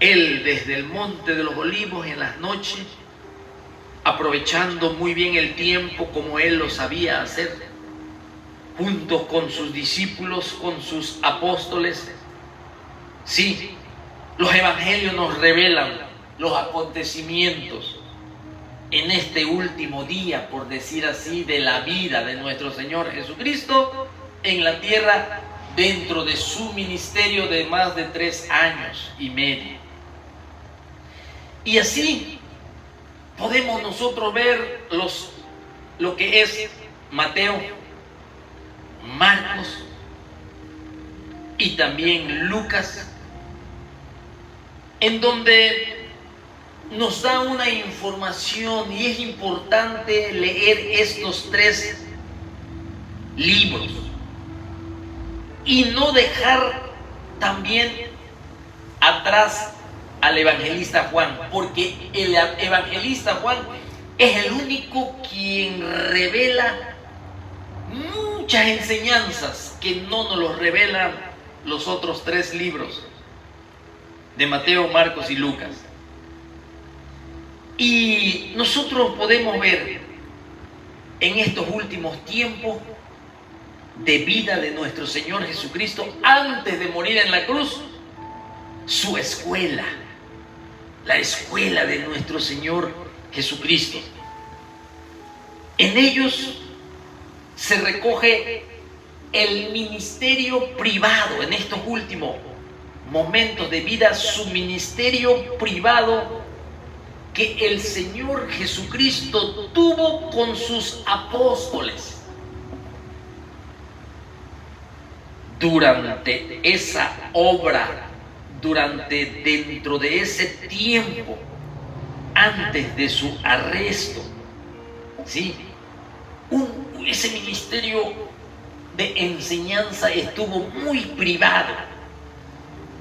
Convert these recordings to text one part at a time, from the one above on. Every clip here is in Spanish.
Él desde el Monte de los Olivos en las noches, aprovechando muy bien el tiempo como Él lo sabía hacer, junto con sus discípulos, con sus apóstoles. Sí, los evangelios nos revelan los acontecimientos en este último día, por decir así, de la vida de nuestro Señor Jesucristo en la tierra, dentro de su ministerio de más de 3 años y medio. Y así podemos nosotros ver lo que es Mateo, Marcos y también Lucas, en donde nos da una información, y es importante leer estos 3 libros y no dejar también atrás al evangelista Juan, porque el evangelista Juan es el único quien revela muchas enseñanzas que no nos los revelan los otros 3 libros de Mateo, Marcos y Lucas. Y nosotros podemos ver en estos últimos tiempos de vida de nuestro Señor Jesucristo, antes de morir en la cruz, su escuela, la escuela de nuestro Señor Jesucristo. En ellos se recoge el ministerio privado, en estos últimos momentos de vida, su ministerio privado que el Señor Jesucristo tuvo con sus apóstoles. Durante esa obra, dentro de ese tiempo, antes de su arresto, ¿sí? Ese ministerio de enseñanza estuvo muy privado,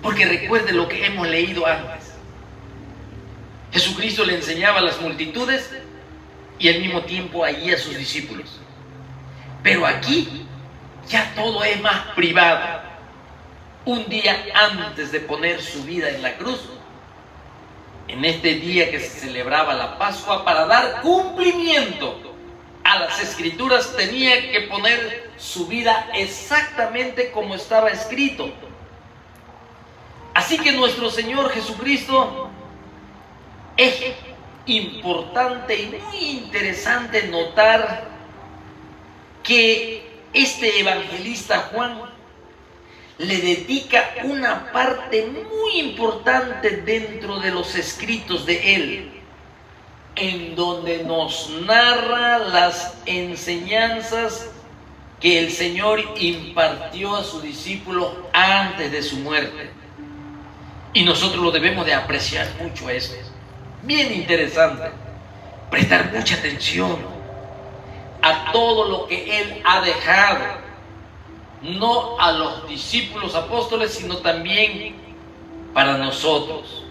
porque recuerde lo que hemos leído antes. Jesucristo le enseñaba a las multitudes y al mismo tiempo allí a sus discípulos. Pero aquí ya todo es más privado. Un día antes de poner su vida en la cruz, en este día que se celebraba la Pascua, para dar cumplimiento a las Escrituras, tenía que poner su vida exactamente como estaba escrito. Así que nuestro Señor Jesucristo, es importante y muy interesante notar que este evangelista Juan le dedica una parte muy importante dentro de los escritos de él, en donde nos narra las enseñanzas que el Señor impartió a sus discípulos antes de su muerte. Y nosotros lo debemos de apreciar mucho eso. Bien interesante. Prestar mucha atención a todo lo que Él ha dejado. No a los discípulos apóstoles, sino también para nosotros.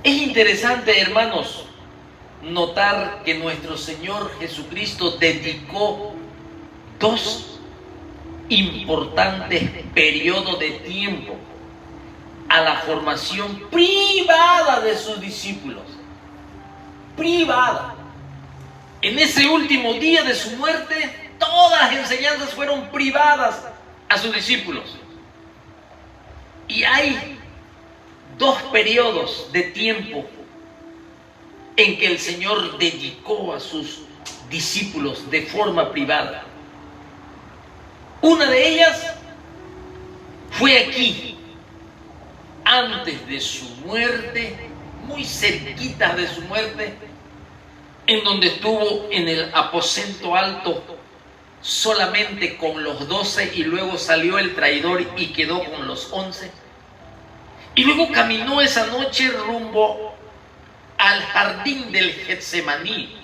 Es interesante, hermanos, notar que nuestro Señor Jesucristo dedicó 2 importantes periodos de tiempo a la formación privada de sus discípulos. Privada. En ese último día de su muerte, todas las enseñanzas fueron privadas a sus discípulos. Y hay 2 periodos de tiempo en que el Señor dedicó a sus discípulos de forma privada. Una de ellas fue aquí, antes de su muerte, muy cerquita de su muerte, en donde estuvo en el aposento alto solamente con los 12, y luego salió el traidor y quedó con los 11. Y luego caminó esa noche rumbo al jardín del Getsemaní.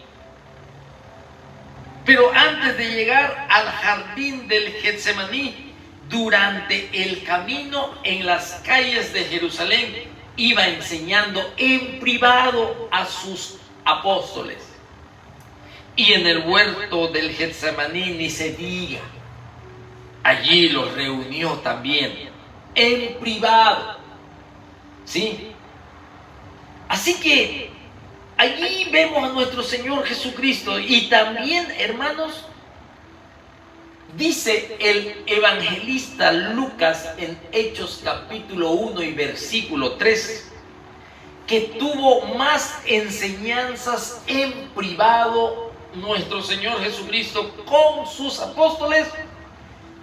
Pero antes de llegar al jardín del Getsemaní, durante el camino en las calles de Jerusalén, iba enseñando en privado a sus apóstoles. Y en el huerto del Getsemaní ni se diga. Allí los reunió también en privado. ¿Sí? Así que allí vemos a nuestro Señor Jesucristo. Y también, hermanos, dice el evangelista Lucas en Hechos capítulo 1 y versículo 3, que tuvo más enseñanzas en privado nuestro Señor Jesucristo con sus apóstoles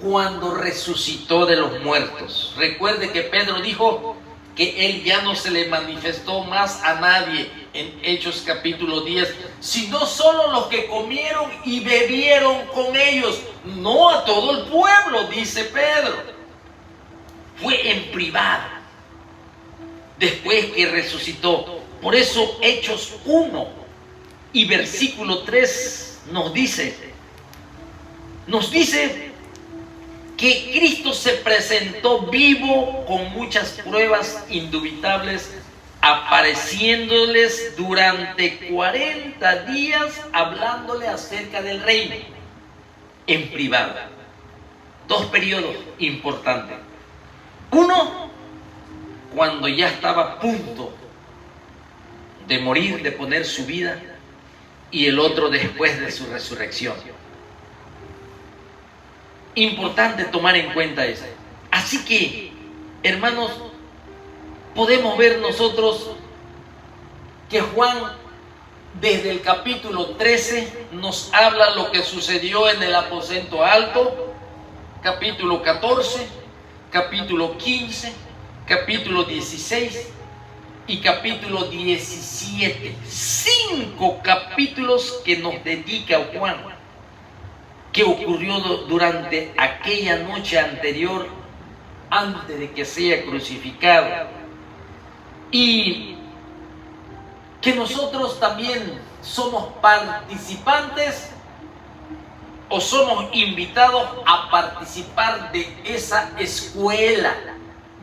cuando resucitó de los muertos. Recuerde que Pedro dijo que él ya no se le manifestó más a nadie en Hechos capítulo 10, sino solo los que comieron y bebieron con ellos, no a todo el pueblo, dice Pedro. Fue en privado, después que resucitó. Por eso Hechos 1 y versículo 3 nos dice que Cristo se presentó vivo con muchas pruebas indubitables, apareciéndoles durante 40 días, hablándole acerca del reino en privado. Dos periodos importantes. Uno, cuando ya estaba a punto de morir, de poner su vida, y el otro después de su resurrección. Importante tomar en cuenta eso. Así que, hermanos, podemos ver nosotros que Juan, desde el capítulo 13, nos habla lo que sucedió en el aposento alto, capítulo 14, capítulo 15, capítulo 16 y capítulo 17. 5 capítulos que nos dedica Juan, que ocurrió durante aquella noche anterior, antes de que sea crucificado. Y que nosotros también somos participantes o somos invitados a participar de esa escuela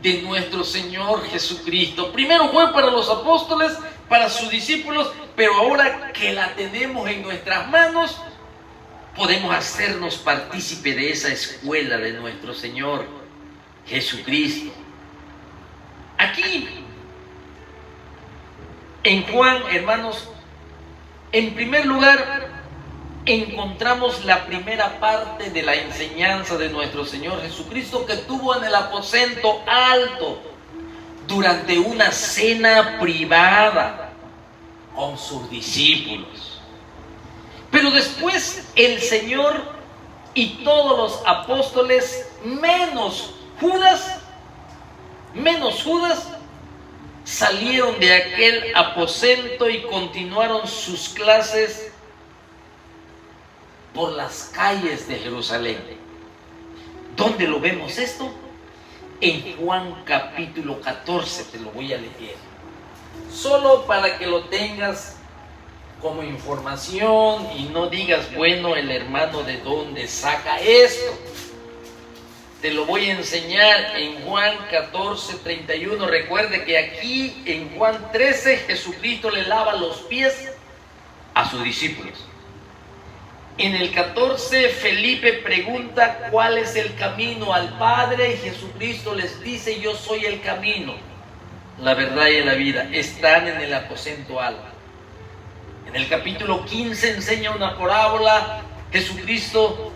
de nuestro Señor Jesucristo. Primero fue para los apóstoles, para sus discípulos, pero ahora que la tenemos en nuestras manos, podemos hacernos partícipe de esa escuela de nuestro Señor Jesucristo. Aquí, en Juan, hermanos, en primer lugar, encontramos la primera parte de la enseñanza de nuestro Señor Jesucristo que tuvo en el aposento alto durante una cena privada con sus discípulos. Pero después el Señor y todos los apóstoles, menos Judas, salieron de aquel aposento y continuaron sus clases por las calles de Jerusalén. ¿Dónde lo vemos esto? En Juan capítulo 14, te lo voy a leer. Solo para que lo tengas como información y no digas, bueno, el hermano de dónde saca esto. Te lo voy a enseñar en Juan 14, 31. Recuerde que aquí en Juan 13 Jesucristo le lava los pies a sus discípulos. En el 14 Felipe pregunta cuál es el camino al Padre y Jesucristo les dice, yo soy el camino, la verdad y la vida. Están en el aposento alto. En el capítulo 15 enseña una parábola, Jesucristo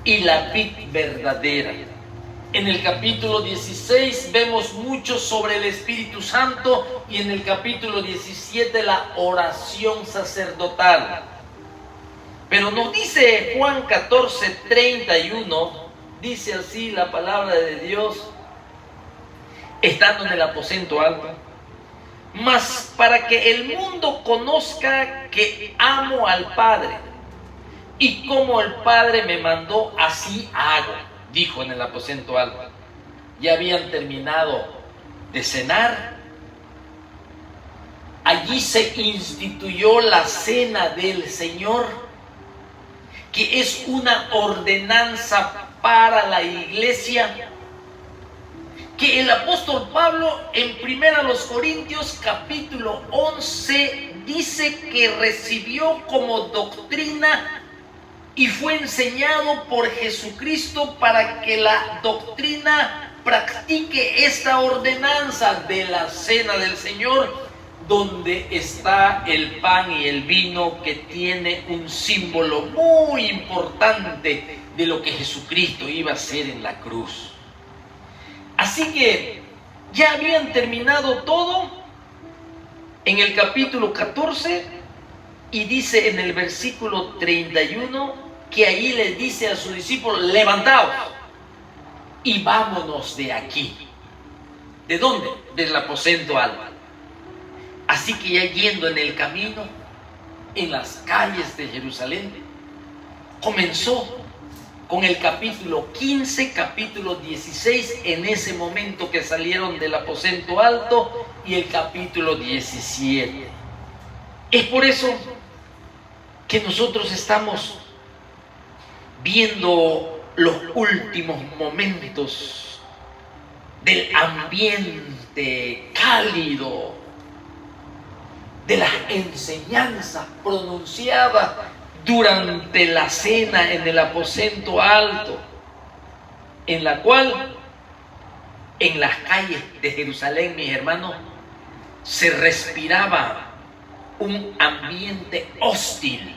y la vid verdadera. En el capítulo 16 vemos mucho sobre el Espíritu Santo y en el capítulo 17 la oración sacerdotal. Pero nos dice Juan 14, 31, dice así la palabra de Dios, estando en el aposento alto: mas para que el mundo conozca que amo al Padre, y como el Padre me mandó, así hago, dijo en el aposento alto. Ya habían terminado de cenar. Allí se instituyó la cena del Señor, que es una ordenanza para la iglesia, que el apóstol Pablo en 1 Corintios capítulo 11 dice que recibió como doctrina y fue enseñado por Jesucristo para que la doctrina practique esta ordenanza de la cena del Señor, donde está el pan y el vino, que tiene un símbolo muy importante de lo que Jesucristo iba a hacer en la cruz. Así que ya habían terminado todo en el capítulo 14, y dice en el versículo 31 que ahí les dice a sus discípulos: levantaos y vámonos de aquí. ¿De dónde? Del aposento alto. Así que ya yendo en el camino, en las calles de Jerusalén, comenzó con el capítulo 15, capítulo 16, en ese momento que salieron del aposento alto, y el capítulo 17. Es por eso que nosotros estamos viendo los últimos momentos del ambiente cálido, de las enseñanzas pronunciadas durante la cena en el aposento alto, en la cual en las calles de Jerusalén, mis hermanos, se respiraba un ambiente hostil.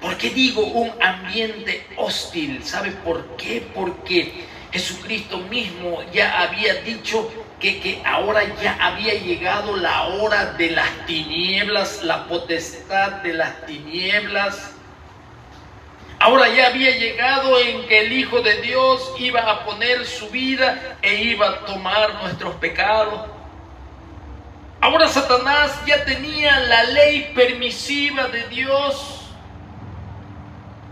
¿Por qué digo un ambiente hostil? ¿Sabe por qué? Porque Jesucristo mismo ya había dicho que ahora ya había llegado la hora de las tinieblas, la potestad de las tinieblas. Ahora ya había llegado en que el Hijo de Dios iba a poner su vida e iba a tomar nuestros pecados. Ahora Satanás ya tenía la ley permisiva de Dios,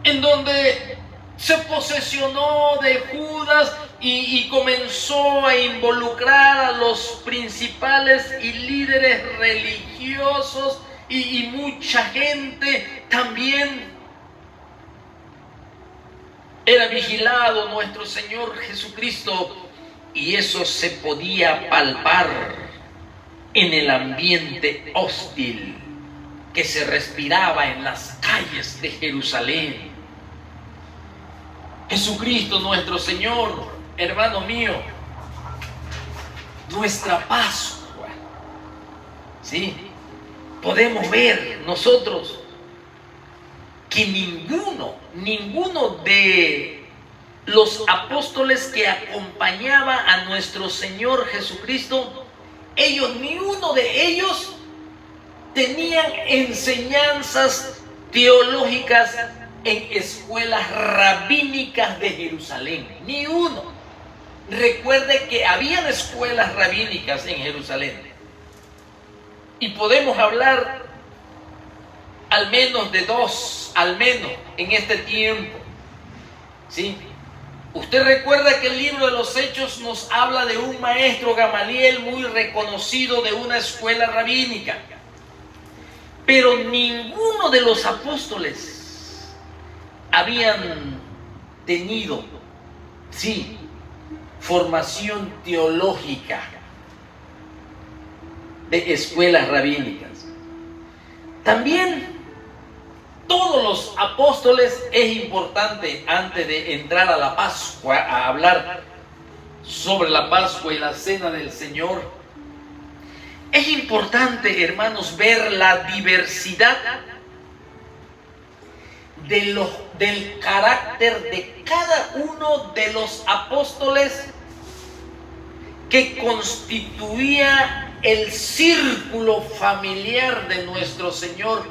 en donde se posesionó de Judas y comenzó a involucrar a los principales y líderes religiosos y mucha gente. También era vigilado nuestro Señor Jesucristo, y eso se podía palpar en el ambiente hostil que se respiraba en las calles de Jerusalén. Jesucristo nuestro Señor, hermano mío, nuestra Pascua, ¿sí? Podemos ver nosotros que ninguno de los apóstoles que acompañaba a nuestro Señor Jesucristo, ni uno de ellos tenían enseñanzas teológicas en escuelas rabínicas de Jerusalén. Ni uno. Recuerde que habían escuelas rabínicas en Jerusalén, y podemos hablar al menos de dos, al menos en este tiempo, ¿sí? Usted recuerda que el libro de los Hechos nos habla de un maestro Gamaliel muy reconocido de una escuela rabínica, pero ninguno de los apóstoles habían tenido, sí, formación teológica de escuelas rabínicas. También todos los apóstoles, es importante antes de entrar a la Pascua, a hablar sobre la Pascua y la Cena del Señor, es importante, hermanos, ver la diversidad del carácter de cada uno de los apóstoles que constituía el círculo familiar de nuestro Señor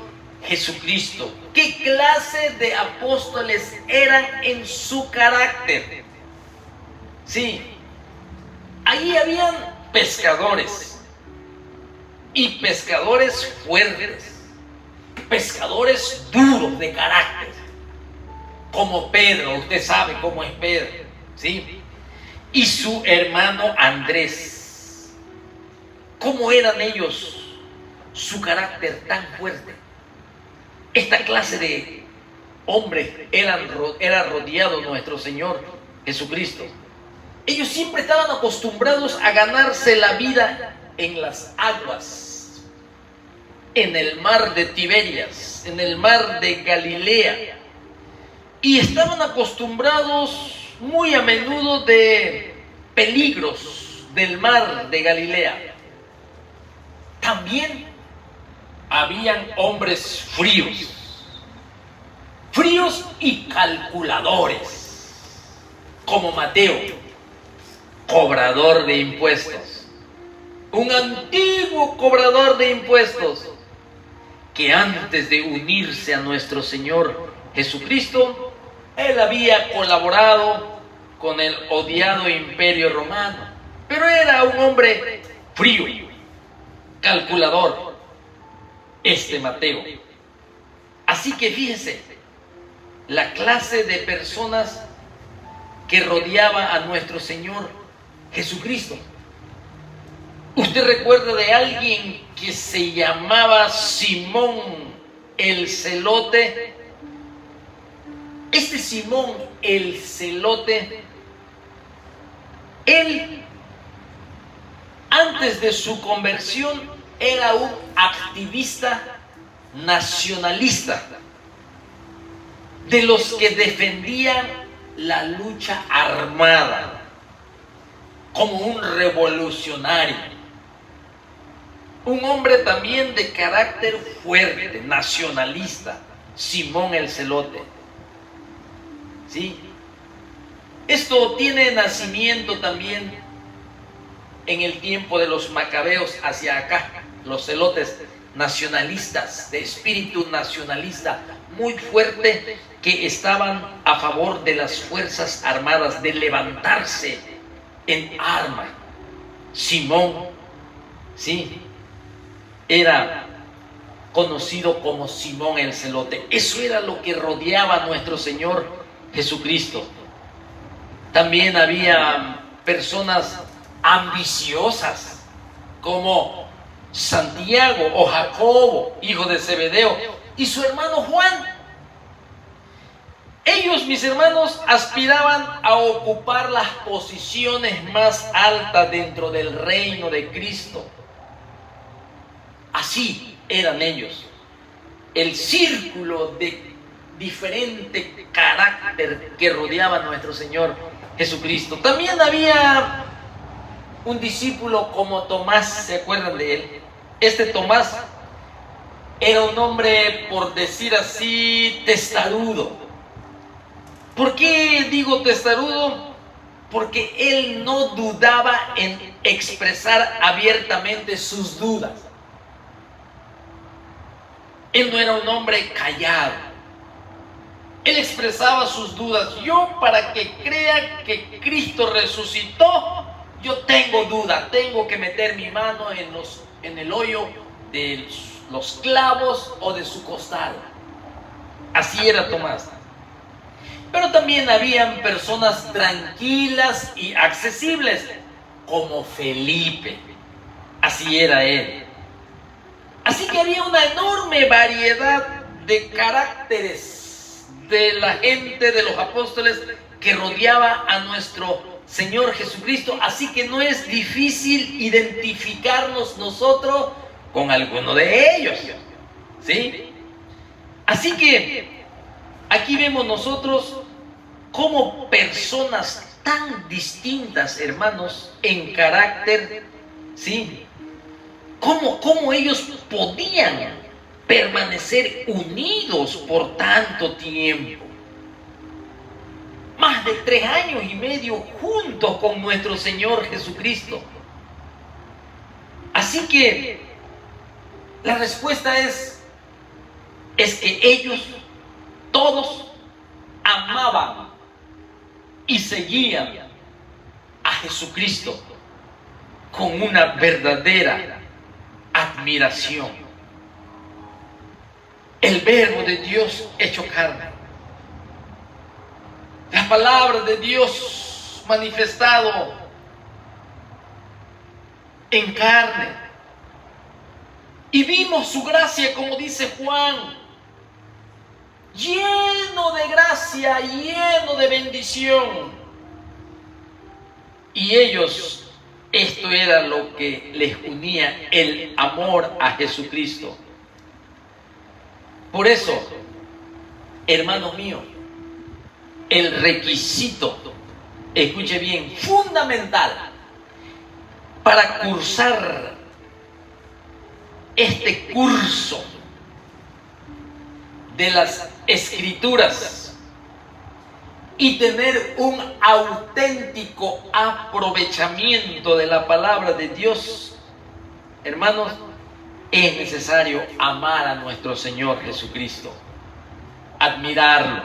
Jesucristo. ¿Qué clase de apóstoles eran en su carácter? Sí, ahí habían pescadores, y pescadores fuertes, pescadores duros de carácter, como Pedro. Usted sabe cómo es Pedro, ¿sí? Y su hermano Andrés. ¿Cómo eran ellos? Su carácter tan fuerte. Esta clase de hombres era rodeado nuestro Señor Jesucristo. Ellos siempre estaban acostumbrados a ganarse la vida en las aguas, en el mar de Tiberias, en el mar de Galilea, y estaban acostumbrados muy a menudo de peligros del mar de Galilea. También habían hombres fríos y calculadores, como Mateo, cobrador de impuestos, un antiguo cobrador de impuestos, que antes de unirse a nuestro Señor Jesucristo, él había colaborado con el odiado imperio romano, pero era un hombre frío, calculador, Mateo. Así que fíjense, la clase de personas que rodeaba a nuestro Señor Jesucristo. ¿Usted recuerda de alguien que se llamaba Simón el Celote? Este Simón el Celote, él, antes de su conversión, era un activista nacionalista, de los que defendían la lucha armada, como un revolucionario. Un hombre también de carácter fuerte, nacionalista, Simón el Celote. ¿Sí? Esto tiene nacimiento también en el tiempo de los macabeos hacia acá, los celotes nacionalistas, de espíritu nacionalista muy fuerte, que estaban a favor de las fuerzas armadas, de levantarse en arma. Simón, ¿sí?, era conocido como Simón el Celote. Eso era lo que rodeaba a nuestro Señor Jesucristo. También había personas ambiciosas como Santiago o Jacobo, hijo de Zebedeo, y su hermano Juan. Ellos, mis hermanos, aspiraban a ocupar las posiciones más altas dentro del reino de Cristo. Así eran ellos. El círculo de diferente carácter que rodeaba a nuestro Señor Jesucristo. También había un discípulo como Tomás, ¿se acuerdan de él? Este Tomás era un hombre, por decir así, testarudo. ¿Por qué digo testarudo? Porque él no dudaba en expresar abiertamente sus dudas. Él no era un hombre callado. Él expresaba sus dudas. Yo, para que crea que Cristo resucitó, yo tengo duda. Tengo que meter mi mano en el hoyo de los clavos o de su costado. Así era Tomás. Pero también habían personas tranquilas y accesibles, como Felipe. Así era él. Así que había una enorme variedad de caracteres de la gente, de los apóstoles, que rodeaba a nuestro Señor Jesucristo. Así que no es difícil identificarnos nosotros con alguno de ellos, ¿sí? Así que aquí vemos nosotros cómo personas tan distintas, hermanos, en carácter, ¿sí?, cómo ellos podían permanecer unidos por tanto tiempo. Más de 3 años y medio juntos con nuestro Señor Jesucristo. Así que la respuesta es que ellos todos amaban y seguían a Jesucristo con una verdadera admiración. El verbo de Dios hecho carne, la palabra de Dios manifestado en carne, y vimos su gracia, como dice Juan, lleno de gracia, lleno de bendición. Y ellos, esto era lo que les unía, el amor a Jesucristo. Por eso, hermanos míos, el requisito escuche bien, fundamental para cursar este curso de las Escrituras y tener un auténtico aprovechamiento de la palabra de Dios, hermanos, es necesario amar a nuestro Señor Jesucristo, admirarlo.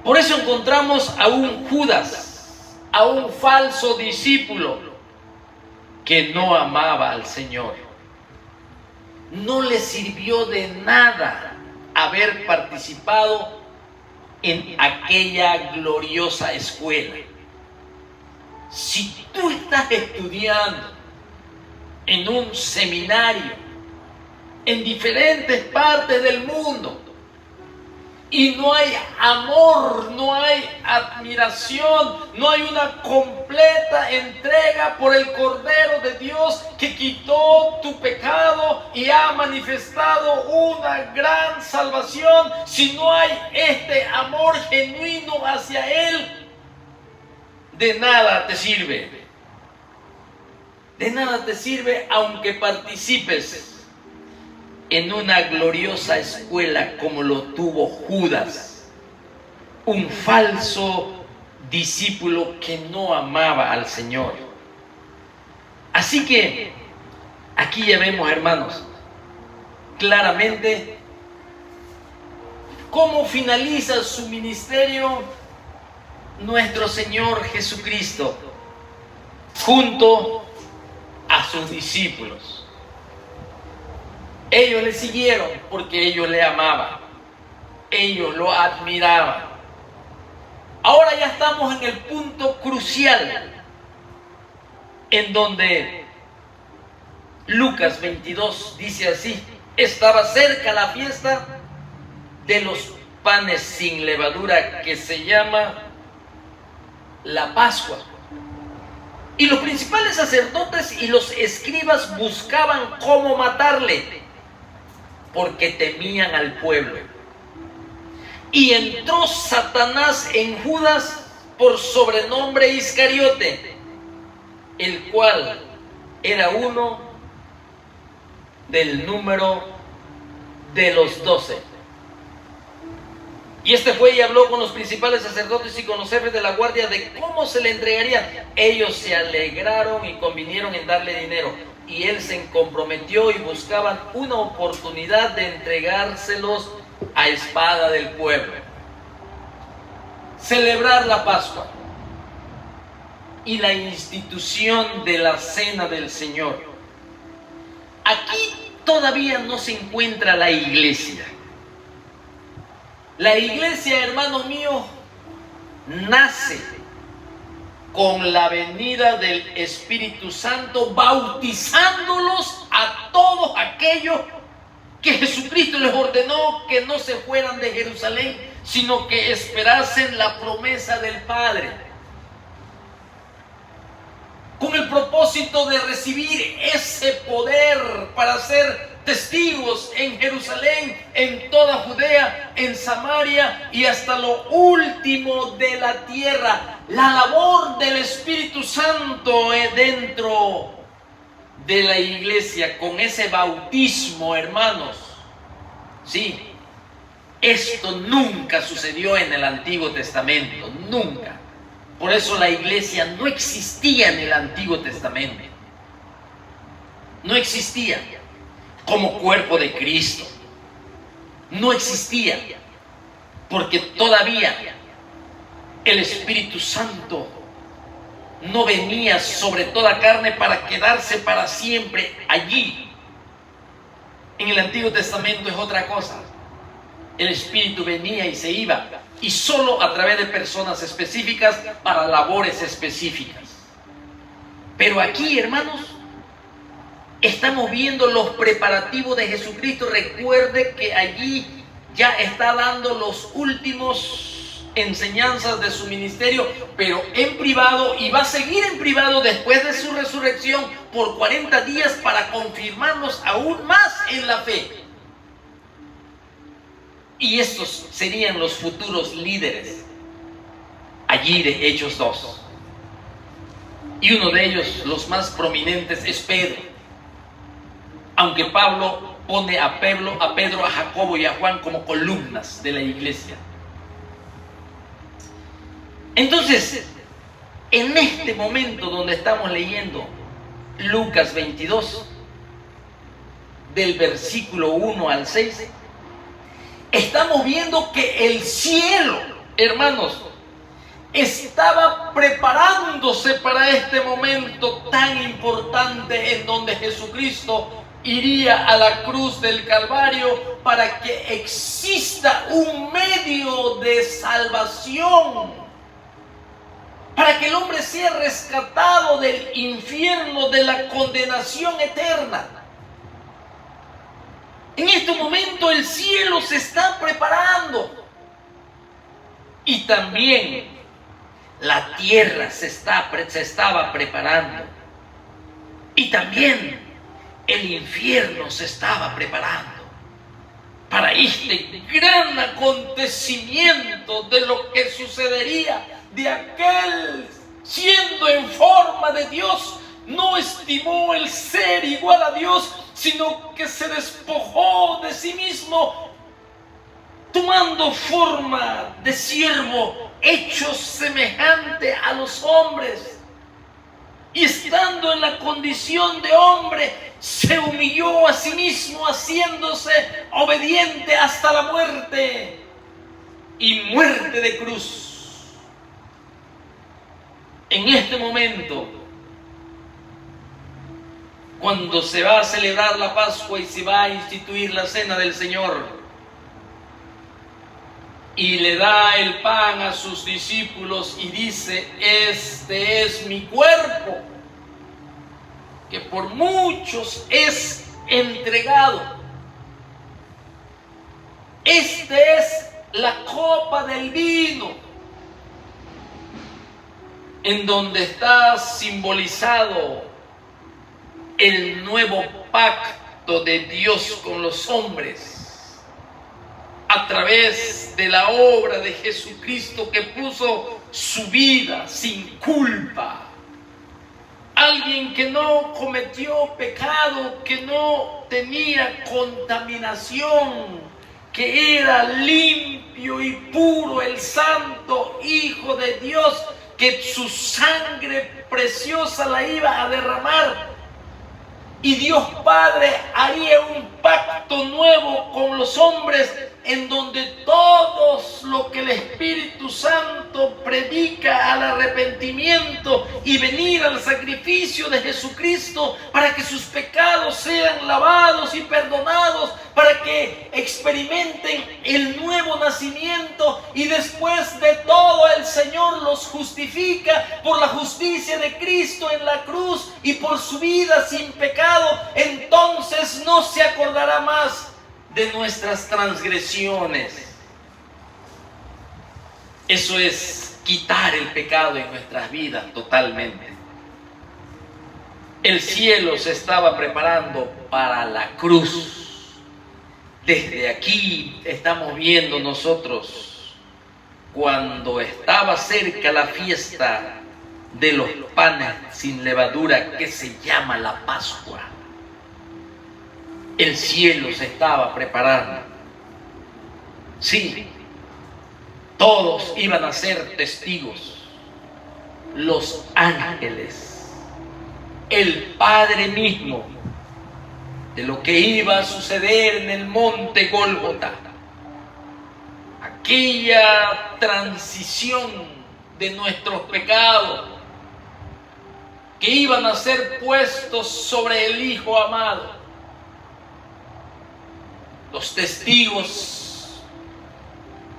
Por eso encontramos a un Judas, a un falso discípulo que no amaba al Señor. No le sirvió de nada haber participado en aquella gloriosa escuela. Si tú estás estudiando en un seminario en diferentes partes del mundo y no hay amor, no hay admiración, no hay una completa entrega por el Cordero de Dios que quitó tu pecado y ha manifestado una gran salvación, si no hay este amor genuino hacia Él, de nada te sirve. De nada te sirve aunque participes en una gloriosa escuela como lo tuvo Judas, un falso discípulo que no amaba al Señor. Así que aquí ya vemos, hermanos, claramente cómo finaliza su ministerio nuestro Señor Jesucristo junto a sus discípulos. Ellos le siguieron porque ellos le amaban, ellos lo admiraban. Ahora ya estamos en el punto crucial en donde Lucas 22 dice así: estaba cerca la fiesta de los panes sin levadura, que se llama la Pascua. Y los principales sacerdotes y los escribas buscaban cómo matarle, porque temían al pueblo. Y entró Satanás en Judas, por sobrenombre Iscariote, el cual era uno del número de los 12. Y este fue y habló con los principales sacerdotes y con los jefes de la guardia de cómo se le entregaría. Ellos se alegraron y convinieron en darle dinero. Y él se comprometió y buscaban una oportunidad de entregárselos a espada del pueblo. Celebrar la Pascua y la institución de la Cena del Señor. Aquí todavía no se encuentra la iglesia. La iglesia, hermano mío, nace con la venida del Espíritu Santo, bautizándolos a todos aquellos que Jesucristo les ordenó que no se fueran de Jerusalén, sino que esperasen la promesa del Padre, con el propósito de recibir ese poder para ser testigos en Jerusalén, en toda Judea, en Samaria y hasta lo último de la tierra. La labor del Espíritu Santo dentro de la iglesia, con ese bautismo, hermanos. Sí, esto nunca sucedió en el Antiguo Testamento, nunca. Por eso la iglesia no existía en el Antiguo Testamento. No existía como cuerpo de Cristo. No existía, porque todavía el Espíritu Santo no venía sobre toda carne para quedarse para siempre allí. En el Antiguo Testamento es otra cosa. El Espíritu venía y se iba, y solo a través de personas específicas para labores específicas. Pero aquí, hermanos, estamos viendo los preparativos de Jesucristo. Recuerde que allí ya está dando los últimos enseñanzas de su ministerio, pero en privado, y va a seguir en privado después de su resurrección por 40 días para confirmarnos aún más en la fe. Y estos serían los futuros líderes. allí de Hechos 2. Y uno de ellos, los más prominentes, es Pedro. Aunque Pablo pone a Pedro, a Jacobo y a Juan como columnas de la iglesia. Entonces, en este momento donde estamos leyendo Lucas 22, del versículo 1 al 6, estamos viendo que el cielo, hermanos, estaba preparándose para este momento tan importante en donde Jesucristo iría a la cruz del Calvario para que exista un medio de salvación, para que el hombre sea rescatado del infierno, de la condenación eterna. En este momento el cielo se está preparando y también la tierra se estaba preparando y también el infierno se estaba preparando para este gran acontecimiento de lo que sucedería, de aquel siendo en forma de Dios, no estimó el ser igual a Dios, sino que se despojó de sí mismo, tomando forma de siervo, hecho semejante a los hombres. Y estando en la condición de hombre, se humilló a sí mismo, haciéndose obediente hasta la muerte, y muerte de cruz. En este momento, cuando se va a celebrar la Pascua y se va a instituir la Cena del Señor, y le da el pan a sus discípulos y dice: este es mi cuerpo, que por muchos es entregado. Esta es la copa del vino, en donde está simbolizado el nuevo pacto de Dios con los hombres, a través de la obra de Jesucristo, que puso su vida sin culpa. Alguien que no cometió pecado, que no tenía contaminación, que era limpio y puro, el santo Hijo de Dios, que su sangre preciosa la iba a derramar. Y Dios Padre haría un pacto nuevo con los hombres, en donde todos lo que el Espíritu Santo predica al arrepentimiento y venir al sacrificio de Jesucristo para que sus pecados sean lavados y perdonados, para que experimenten el nuevo nacimiento, y después de todo el Señor los justifica por la justicia de Cristo en la cruz y por su vida sin pecado. Entonces no se acordará más de nuestras transgresiones. Eso es quitar el pecado en nuestras vidas totalmente. El cielo se estaba preparando para la cruz. Desde aquí estamos viendo nosotros cuando estaba cerca la fiesta de los panes sin levadura, que se llama la Pascua. El cielo se estaba preparando. Sí, todos iban a ser testigos. Los ángeles, el Padre mismo, de lo que iba a suceder en el monte Gólgota. Aquella transición de nuestros pecados que iban a ser puestos sobre el Hijo amado. Los testigos,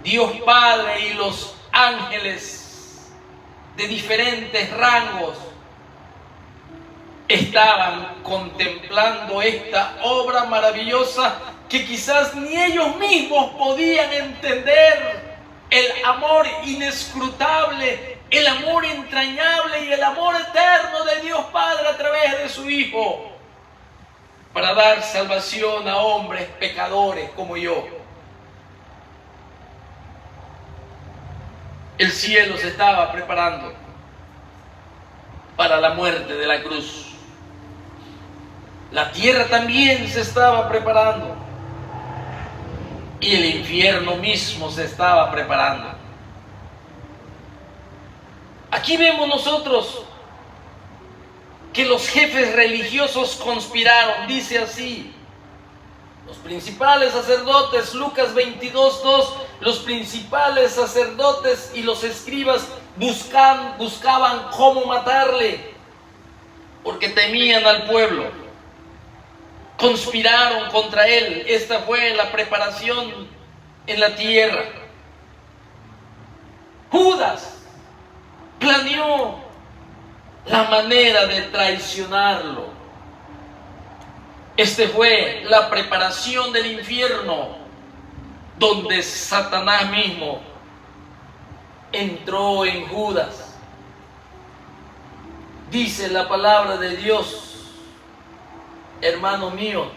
Dios Padre y los ángeles de diferentes rangos, estaban contemplando esta obra maravillosa que quizás ni ellos mismos podían entender. El amor inescrutable, el amor entrañable y el amor eterno de Dios Padre a través de su Hijo, para dar salvación a hombres pecadores como yo. El cielo se estaba preparando para la muerte de la cruz. La tierra también se estaba preparando. Y el infierno mismo se estaba preparando. Aquí vemos nosotros que los jefes religiosos conspiraron. Dice así: los principales sacerdotes, Lucas 22:2, los principales sacerdotes y los escribas buscaban cómo matarle, porque temían al pueblo. Conspiraron contra él. Esta fue la preparación en la tierra. Judas planeó la manera de traicionarlo. Esta fue la preparación del infierno, donde Satanás mismo entró en Judas. Dice la palabra de Dios, hermano mío,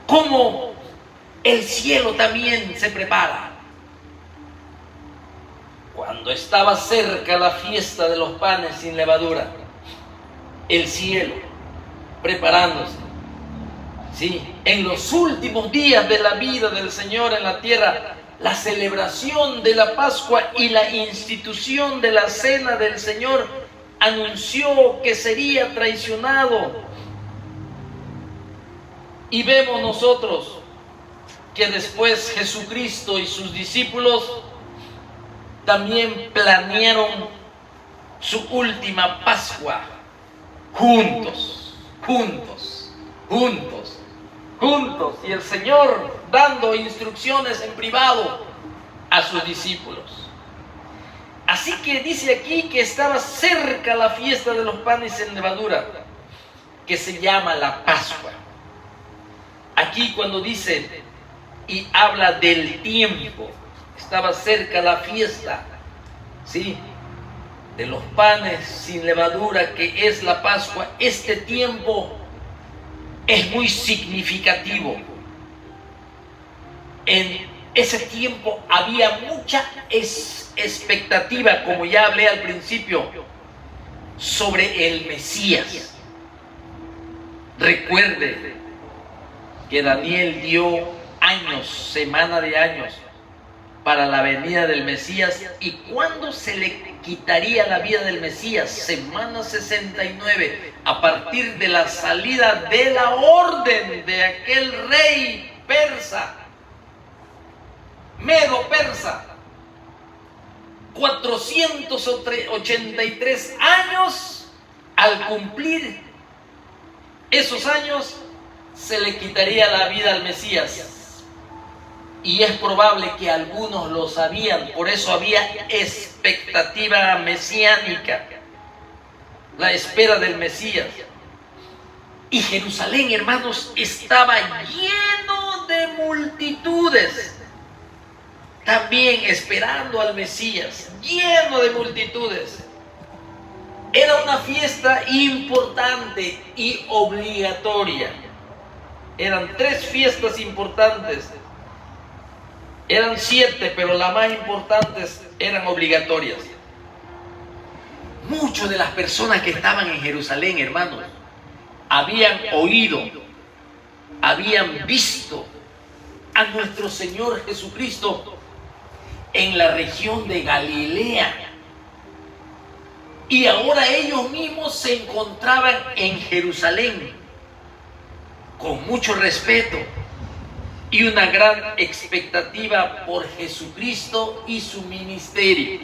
cómo el cielo también se prepara. Cuando estaba cerca la fiesta de los panes sin levadura, el cielo preparándose. Sí, en los últimos días de la vida del Señor en la tierra, la celebración de la Pascua y la institución de la cena del Señor anunció que sería traicionado. Y vemos nosotros que después Jesucristo y sus discípulos también planearon su última Pascua juntos. Y el Señor dando instrucciones en privado a sus discípulos. Así que dice aquí que estaba cerca la fiesta de los panes sin levadura, que se llama la Pascua. Aquí cuando dice y habla del tiempo, estaba cerca la fiesta, ¿sí?, de los panes sin levadura, que es la Pascua. Este tiempo es muy significativo. En ese tiempo había mucha expectativa, como ya hablé al principio, sobre el Mesías. Recuerde que Daniel dio años, semana de años, para la venida del Mesías. ¿Y cuándo se le quitaría la vida del Mesías? Semana 69, a partir de la salida de la orden de aquel rey persa, Medo persa. 483 años. Al cumplir esos años, se le quitaría la vida al Mesías. Y es probable que algunos lo sabían, por eso había expectativa mesiánica, la espera del Mesías. Y Jerusalén, hermanos, estaba lleno de multitudes, también esperando al Mesías, lleno de multitudes. Era una fiesta importante y obligatoria. Eran 3 fiestas importantes. Eran 7, pero las más importantes eran obligatorias. Muchas de las personas que estaban en Jerusalén, hermanos, habían oído, habían visto a nuestro Señor Jesucristo en la región de Galilea. Y ahora ellos mismos se encontraban en Jerusalén con mucho respeto y una gran expectativa por Jesucristo y su ministerio.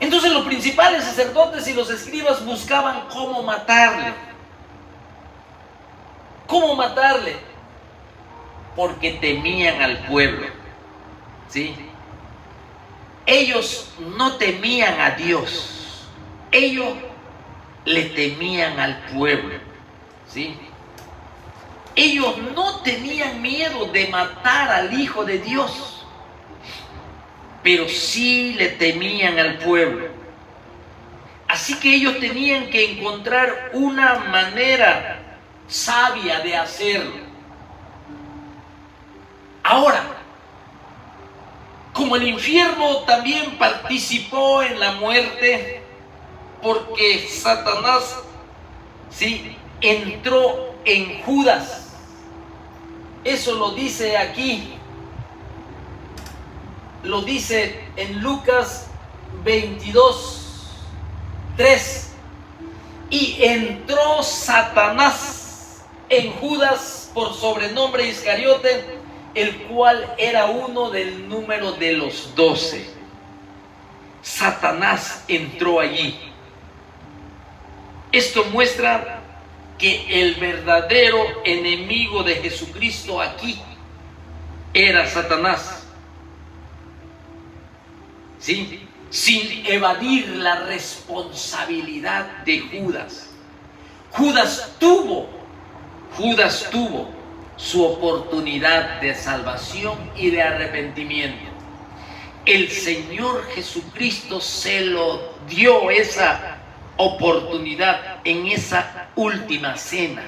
Entonces los principales sacerdotes y los escribas buscaban cómo matarle. ¿Cómo matarle? Porque temían al pueblo, ¿sí? Ellos no temían a Dios, ellos le temían al pueblo, ¿sí? Ellos no tenían miedo de matar al Hijo de Dios, pero sí le temían al pueblo. Así que ellos tenían que encontrar una manera sabia de hacerlo. Ahora, Como el infierno también participó en la muerte, porque Satanás, sí, entró en Judas. Eso lo dice aquí, lo dice en Lucas 22:3. Y entró Satanás en Judas, por sobrenombre Iscariote, el cual era uno del número de los 12. Satanás entró allí. Esto muestra que el verdadero enemigo de Jesucristo aquí era Satanás. ¿Sí? Sin evadir la responsabilidad de Judas. Judas tuvo su oportunidad de salvación y de arrepentimiento. El Señor Jesucristo se lo dio esa oportunidad en esa última cena.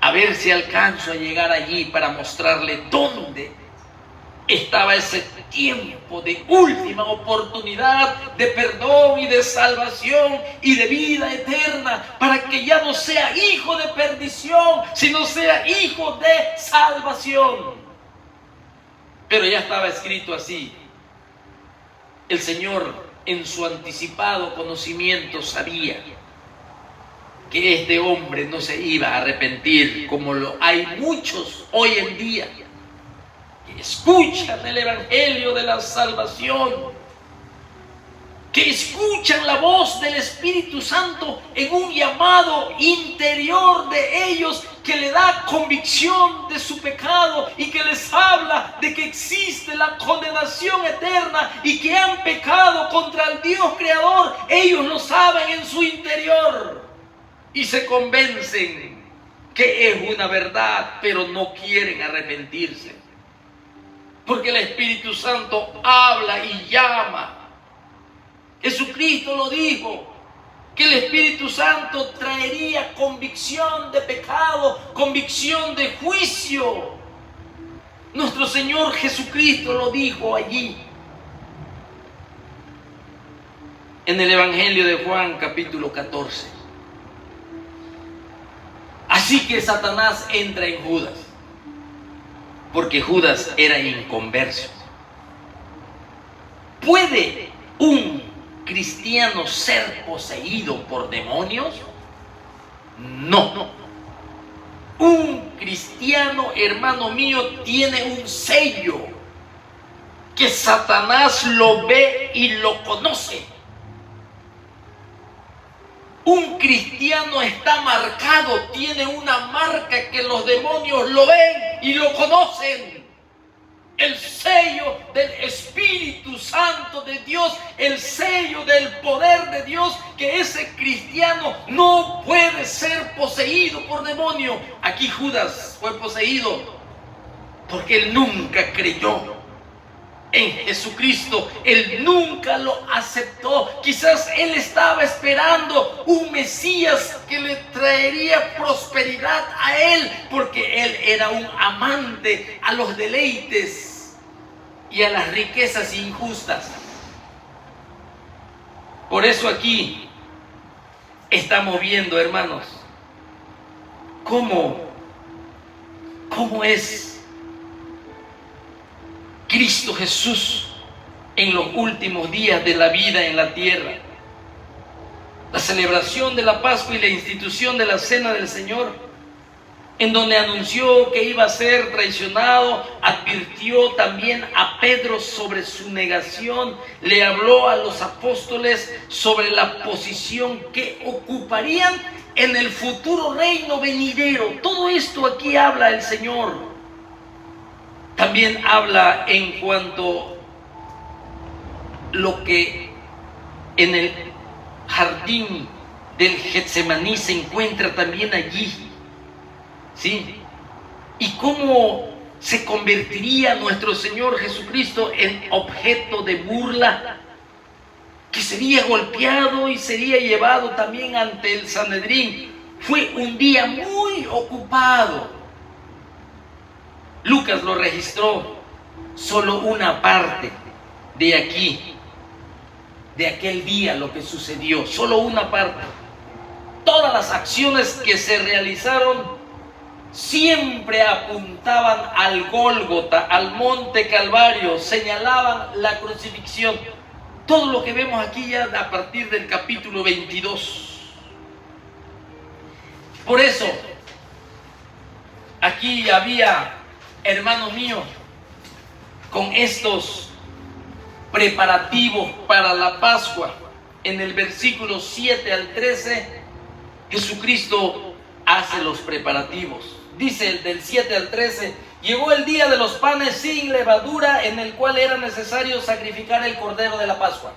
A ver si alcanzo a llegar allí para mostrarle dónde estaba ese tiempo de última oportunidad de perdón y de salvación y de vida eterna, para que ya no sea hijo de perdición, sino sea hijo de salvación. Pero ya estaba escrito así. El Señor, en su anticipado conocimiento, sabía que este hombre no se iba a arrepentir, como lo hay muchos hoy en día que escuchan el evangelio de la salvación, que escuchan la voz del Espíritu Santo en un llamado interior de ellos que le da convicción de su pecado y que les habla de que existe la condenación eterna y que han pecado contra el Dios Creador. Ellos lo saben en su interior y se convencen que es una verdad, pero no quieren arrepentirse. Porque el Espíritu Santo habla y llama. Jesucristo lo dijo, que el Espíritu Santo traería convicción de pecado, convicción de juicio. Nuestro Señor Jesucristo lo dijo allí. En el Evangelio de Juan, capítulo 14. Así que Satanás entra en Judas, porque Judas era inconverso. ¿Puede un cristiano ser poseído por demonios? No. Un cristiano, hermano mío, tiene un sello que Satanás lo ve y lo conoce. Un cristiano está marcado, tiene una marca que los demonios lo ven y lo conocen. El sello del Espíritu Santo de Dios, el sello del poder de Dios, que ese cristiano no puede ser poseído por demonio. Aquí Judas fue poseído porque él nunca creyó en Jesucristo, él nunca lo aceptó. Quizás él estaba esperando un Mesías que le traería prosperidad a él, porque él era un amante a los deleites y a las riquezas injustas. Por eso aquí estamos viendo, hermanos, cómo es Cristo Jesús en los últimos días de la vida en la tierra. La celebración de la Pascua y la institución de la Cena del Señor, en donde anunció que iba a ser traicionado, advirtió también a Pedro sobre su negación, le habló a los apóstoles sobre la posición que ocuparían en el futuro reino venidero. Todo esto aquí habla el Señor. También habla en cuanto lo que en el jardín del Getsemaní se encuentra también allí, ¿sí? Y cómo se convertiría nuestro Señor Jesucristo en objeto de burla, que sería golpeado y sería llevado también ante el Sanedrín. Fue un día muy ocupado. Lucas lo registró solo una parte de aquí, de aquel día, lo que sucedió, solo una parte. Todas las acciones que se realizaron siempre apuntaban al Gólgota, al monte Calvario, señalaban la crucifixión. Todo lo que vemos aquí ya a partir del capítulo 22. Por eso, aquí había, hermanos míos, con estos preparativos para la Pascua. En el versículo 7 al 13, Jesucristo hace los preparativos. Dice del 7 al 13: llegó el día de los panes sin levadura, en el cual era necesario sacrificar el cordero de la Pascua.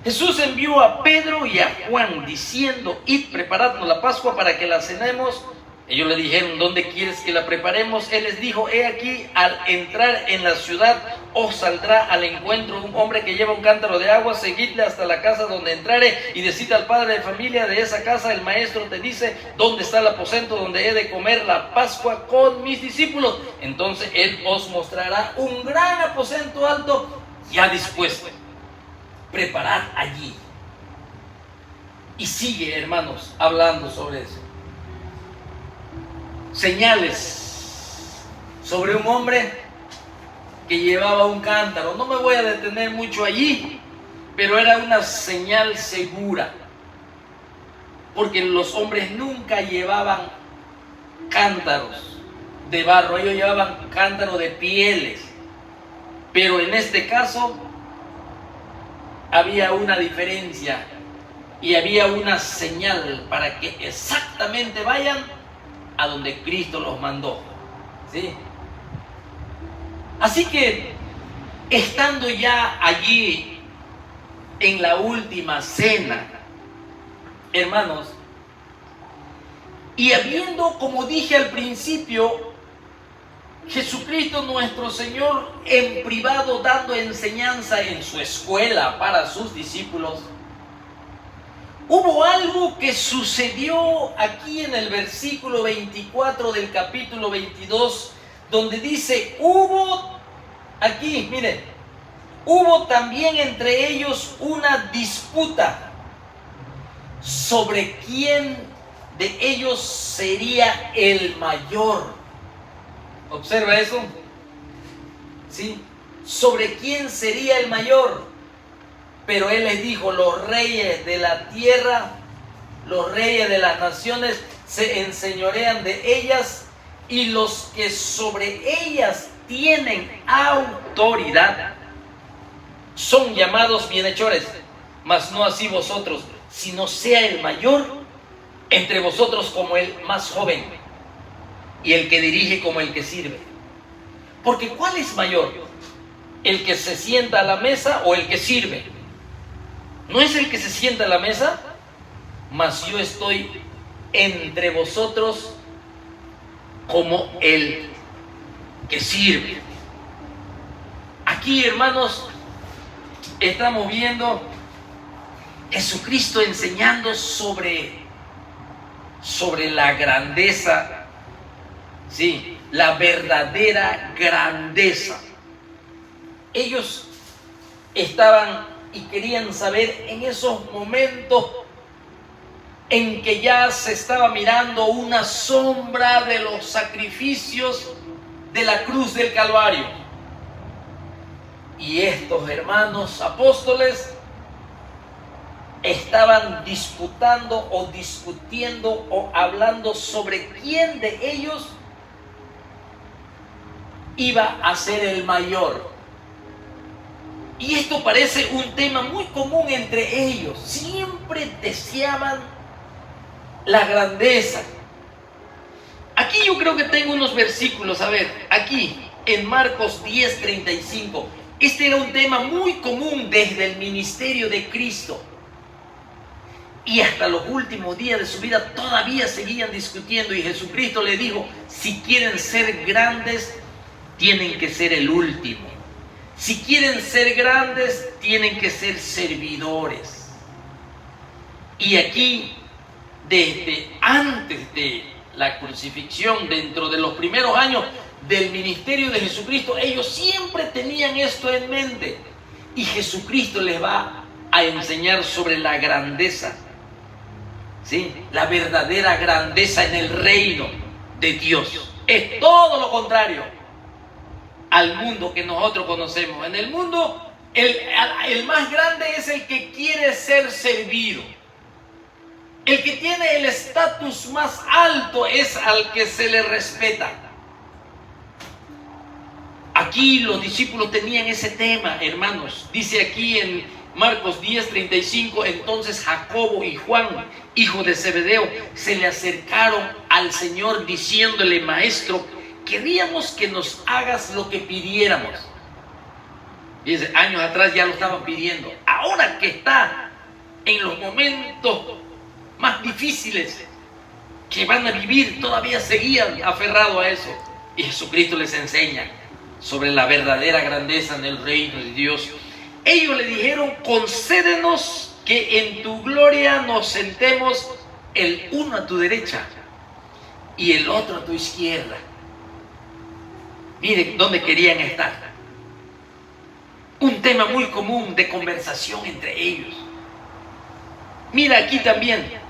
Jesús envió a Pedro y a Juan diciendo: id, preparadnos la Pascua para que la cenemos. Ellos le dijeron: ¿dónde quieres que la preparemos? Él les dijo: he aquí, al entrar en la ciudad os saldrá al encuentro un hombre que lleva un cántaro de agua, seguidle hasta la casa donde entrare y decid al padre de familia de esa casa: el maestro te dice, ¿dónde está el aposento donde he de comer la Pascua con mis discípulos? Entonces él os mostrará un gran aposento alto ya dispuesto. Preparad allí. Y sigue, hermanos, hablando sobre eso. Señales sobre un hombre que llevaba un cántaro. No me voy a detener mucho allí, pero era una señal segura, porque los hombres nunca llevaban cántaros de barro, ellos llevaban cántaros de pieles. Pero en este caso había una diferencia y había una señal para que exactamente vayan a donde Cristo los mandó, ¿sí? Así que, estando ya allí en la última cena, hermanos, y habiendo, como dije al principio, Jesucristo nuestro Señor en privado dando enseñanza en su escuela para sus discípulos, hubo algo que sucedió aquí en el versículo 24 del capítulo 22, donde dice: hubo, aquí, miren, hubo también entre ellos una disputa sobre quién de ellos sería el mayor. ¿Observa eso? ¿Sí? Sobre quién sería el mayor. Pero él les dijo: los reyes de la tierra, los reyes de las naciones se enseñorean de ellas, y los que sobre ellas tienen autoridad son llamados bienhechores. Mas no así vosotros, sino sea el mayor entre vosotros como el más joven, y el que dirige como el que sirve. Porque ¿cuál es mayor? ¿El que se sienta a la mesa o el que sirve? ¿No es el que se sienta a la mesa? Mas yo estoy entre vosotros como el que sirve. Aquí, hermanos, estamos viendo Jesucristo enseñando sobre la grandeza, sí, la verdadera grandeza. Ellos estaban y querían saber en esos momentos en que ya se estaba mirando una sombra de los sacrificios de la cruz del Calvario. Y estos hermanos apóstoles estaban disputando o discutiendo o hablando sobre quién de ellos iba a ser el mayor. Y esto parece un tema muy común entre ellos. Siempre deseaban la grandeza. Aquí yo creo que tengo unos versículos. A ver, aquí en Marcos 10:35. Este era un tema muy común desde el ministerio de Cristo. Y hasta los últimos días de su vida todavía seguían discutiendo. Y Jesucristo le dijo: si quieren ser grandes, tienen que ser el último. Si quieren ser grandes, tienen que ser servidores. Y aquí, desde antes de la crucifixión, dentro de los primeros años, del ministerio de Jesucristo, ellos siempre tenían esto en mente. Y Jesucristo les va a enseñar sobre la grandeza, ¿sí? La verdadera grandeza en el reino de Dios. Es todo lo contrario al mundo que nosotros conocemos. En el mundo, el más grande es el que quiere ser servido. El que tiene el estatus más alto es al que se le respeta. Aquí los discípulos tenían ese tema, hermanos. Dice aquí en Marcos 10:35, entonces Jacobo y Juan, hijos de Zebedeo, se le acercaron al Señor diciéndole: Maestro, queríamos que nos hagas lo que pidiéramos. Dice, años atrás ya lo estaban pidiendo. Ahora que está en los momentos más difíciles que van a vivir, todavía seguían aferrados a eso. Y Jesucristo les enseña sobre la verdadera grandeza en el reino de Dios. Ellos le dijeron: concédenos que en tu gloria nos sentemos, el uno a tu derecha y el otro a tu izquierda. Miren dónde querían estar. Un tema muy común de conversación entre ellos. Mira aquí también.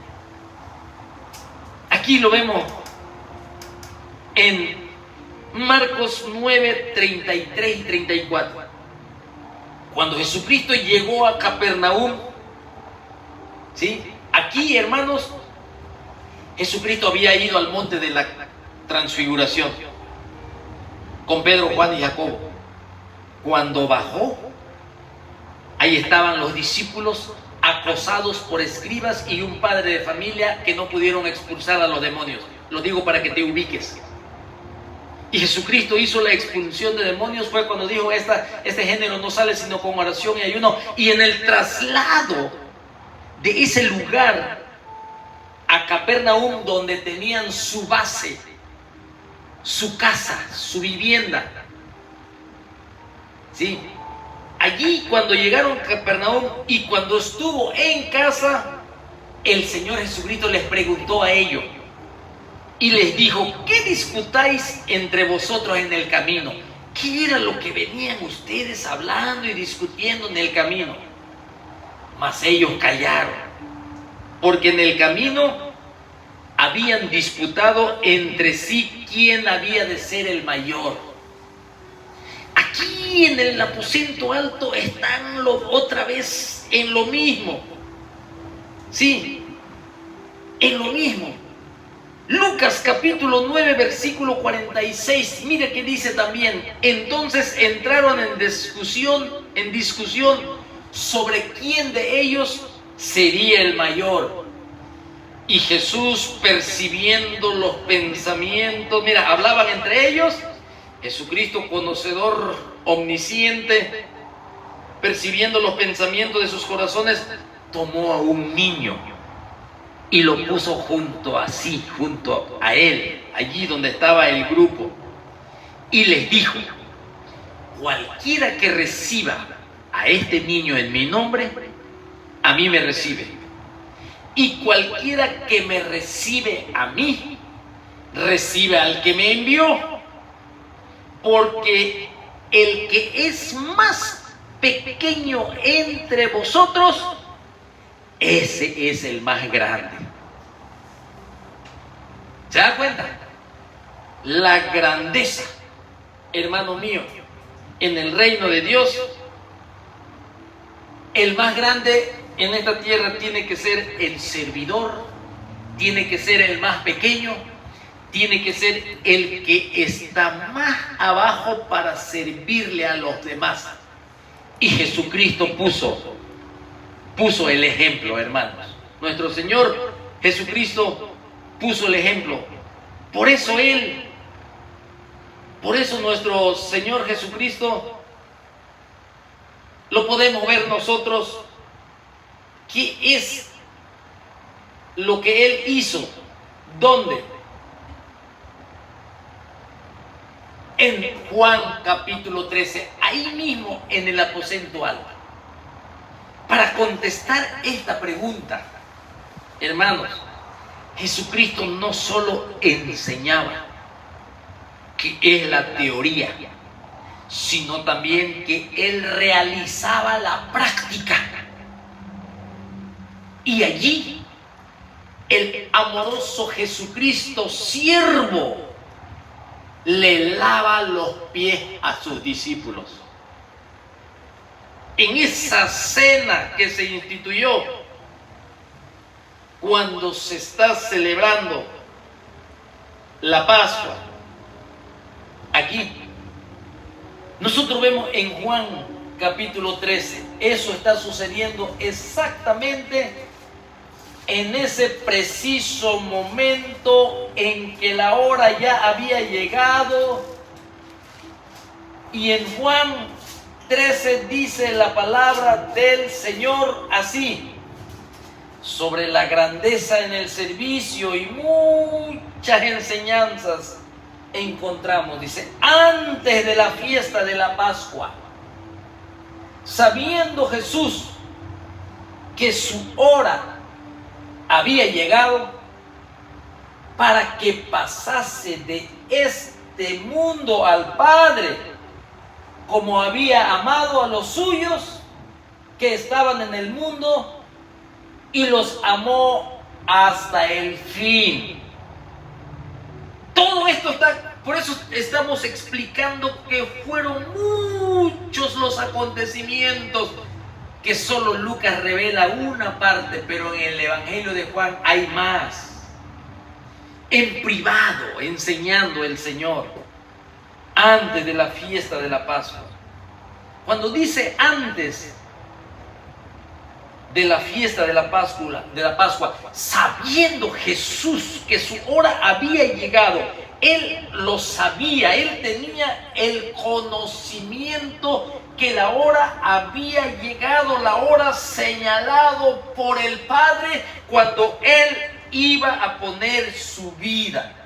Aquí lo vemos en Marcos 9:33 y 34. Cuando Jesucristo llegó a Capernaum, ¿sí? Aquí, hermanos, Jesucristo había ido al monte de la transfiguración con Pedro, Juan y Jacobo. Cuando bajó, ahí estaban los discípulos acosados por escribas y un padre de familia que no pudieron expulsar a los demonios. Lo digo para que te ubiques. Y Jesucristo hizo la expulsión de demonios. Fue cuando dijo: este género no sale sino con oración y ayuno. Y en el traslado de ese lugar a Capernaum, donde tenían su base, su casa, su vivienda, ¿sí? Allí, cuando llegaron a Capernaum y cuando estuvo en casa, el Señor Jesucristo les preguntó a ellos y les dijo: ¿qué discutáis entre vosotros en el camino? ¿Qué era lo que venían ustedes hablando y discutiendo en el camino? Mas ellos callaron, porque en el camino habían disputado entre sí quién había de ser el mayor. Aquí en el aposento alto están otra vez en lo mismo. Sí, en lo mismo. Lucas capítulo 9 versículo 46. Mire que dice también: entonces entraron en discusión sobre quién de ellos sería el mayor. Y Jesús, percibiendo los pensamientos, mira, hablaban entre ellos. Jesucristo, conocedor, omnisciente, percibiendo los pensamientos de sus corazones, tomó a un niño y lo puso junto a él, allí donde estaba el grupo, y les dijo: cualquiera que reciba a este niño en mi nombre, a mí me recibe. Y cualquiera que me recibe a mí, recibe al que me envió. Porque el que es más pequeño entre vosotros, ese es el más grande. ¿Se da cuenta? La grandeza, hermano mío, en el reino de Dios, el más grande en esta tierra tiene que ser el servidor, tiene que ser el más pequeño, tiene que ser el que está más abajo para servirle a los demás. Y Jesucristo puso el ejemplo, hermanos. Nuestro Señor Jesucristo puso el ejemplo. Por eso nuestro Señor Jesucristo lo podemos ver nosotros. ¿Qué es lo que Él hizo? ¿Dónde? En Juan capítulo 13, ahí mismo en el aposento alto. Para contestar esta pregunta, hermanos, Jesucristo no solo enseñaba que es la teoría, sino también que Él realizaba la práctica. Y allí el amoroso Jesucristo, siervo, le lava los pies a sus discípulos. En esa cena que se instituyó, cuando se está celebrando la Pascua, aquí, nosotros vemos en Juan capítulo 13, eso está sucediendo exactamente en ese preciso momento en que la hora ya había llegado. Y en Juan 13 dice la palabra del Señor así, sobre la grandeza en el servicio, y muchas enseñanzas encontramos. Dice, antes de la fiesta de la Pascua, sabiendo Jesús que su hora había llegado para que pasase de este mundo al Padre, como había amado a los suyos que estaban en el mundo, y los amó hasta el fin. Todo esto está, por eso estamos explicando que fueron muchos los acontecimientos, que solo Lucas revela una parte, pero en el Evangelio de Juan hay más. En privado, enseñando el Señor, antes de la fiesta de la Pascua. Cuando dice antes de la fiesta de la Pascua, sabiendo Jesús que su hora había llegado, Él lo sabía, Él tenía el conocimiento que la hora había llegado, la hora señalado por el Padre cuando Él iba a poner su vida.